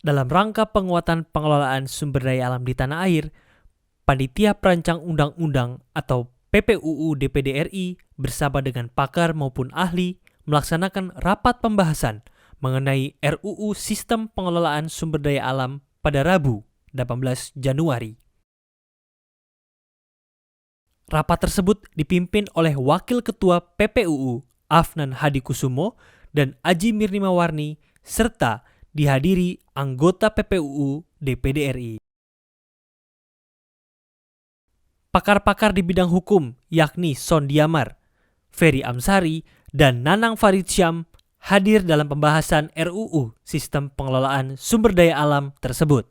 Dalam rangka penguatan pengelolaan sumber daya alam di tanah air, Panitia Perancang Undang-Undang atau PPUU DPD RI bersama dengan pakar maupun ahli melaksanakan rapat pembahasan mengenai RUU Sistem Pengelolaan Sumber Daya Alam pada Rabu, 18 Januari. Rapat tersebut dipimpin oleh Wakil Ketua PPUU Afnan Hadikusumo dan Aji Mirnimawarni serta dihadiri anggota PPUU DPD RI. Pakar-pakar di bidang hukum yakni Son Diamar, Ferry Amsari, dan Nanang Farid Syam hadir dalam pembahasan RUU Sistem Pengelolaan Sumber Daya Alam tersebut.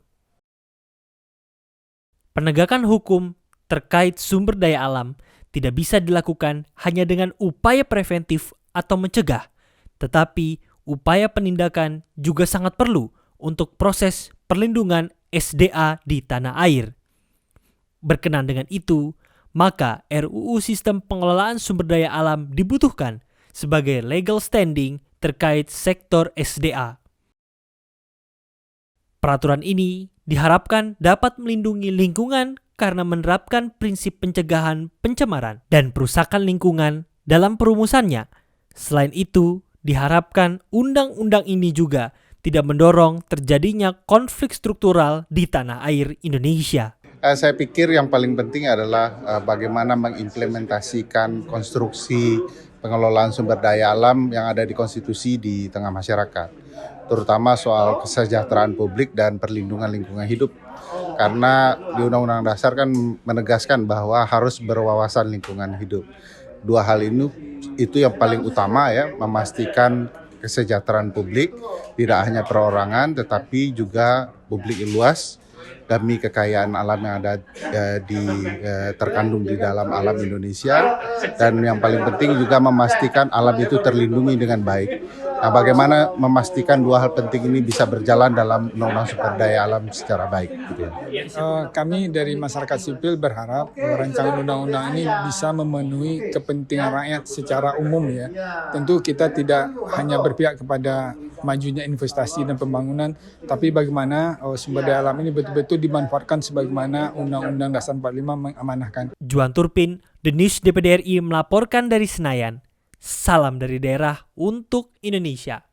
Penegakan hukum terkait sumber daya alam tidak bisa dilakukan hanya dengan upaya preventif atau mencegah, tetapi upaya penindakan juga sangat perlu untuk proses perlindungan SDA di tanah air. Berkenan dengan itu, maka RUU Sistem Pengelolaan Sumber Daya Alam dibutuhkan sebagai legal standing terkait sektor SDA. Peraturan ini diharapkan dapat melindungi lingkungan karena menerapkan prinsip pencegahan pencemaran dan perusakan lingkungan dalam perumusannya. Selain itu, diharapkan undang-undang ini juga tidak mendorong terjadinya konflik struktural di tanah air Indonesia. Saya pikir yang paling penting adalah bagaimana mengimplementasikan konstruksi pengelolaan sumber daya alam yang ada di konstitusi di tengah masyarakat, terutama soal kesejahteraan publik dan perlindungan lingkungan hidup. Karena di Undang-Undang Dasar kan menegaskan bahwa harus berwawasan lingkungan hidup. Dua hal ini itu yang paling utama ya, memastikan kesejahteraan publik, tidak hanya perorangan tetapi juga publik luas demi kekayaan alam yang ada terkandung di dalam alam Indonesia, dan yang paling penting juga memastikan alam itu terlindungi dengan baik. Nah, bagaimana memastikan dua hal penting ini bisa berjalan dalam Undang-Undang Sumber Daya Alam secara baik? Gitu ya. Kami dari masyarakat sipil berharap rancangan undang-undang ini bisa memenuhi kepentingan rakyat secara umum ya. Tentu kita tidak hanya berpihak kepada majunya investasi dan pembangunan, tapi bagaimana sumber daya alam ini betul-betul dimanfaatkan sebagaimana Undang-Undang Dasar 45 mengamanahkan. Juan Turpin, The News DPD RI melaporkan dari Senayan. Salam dari daerah untuk Indonesia.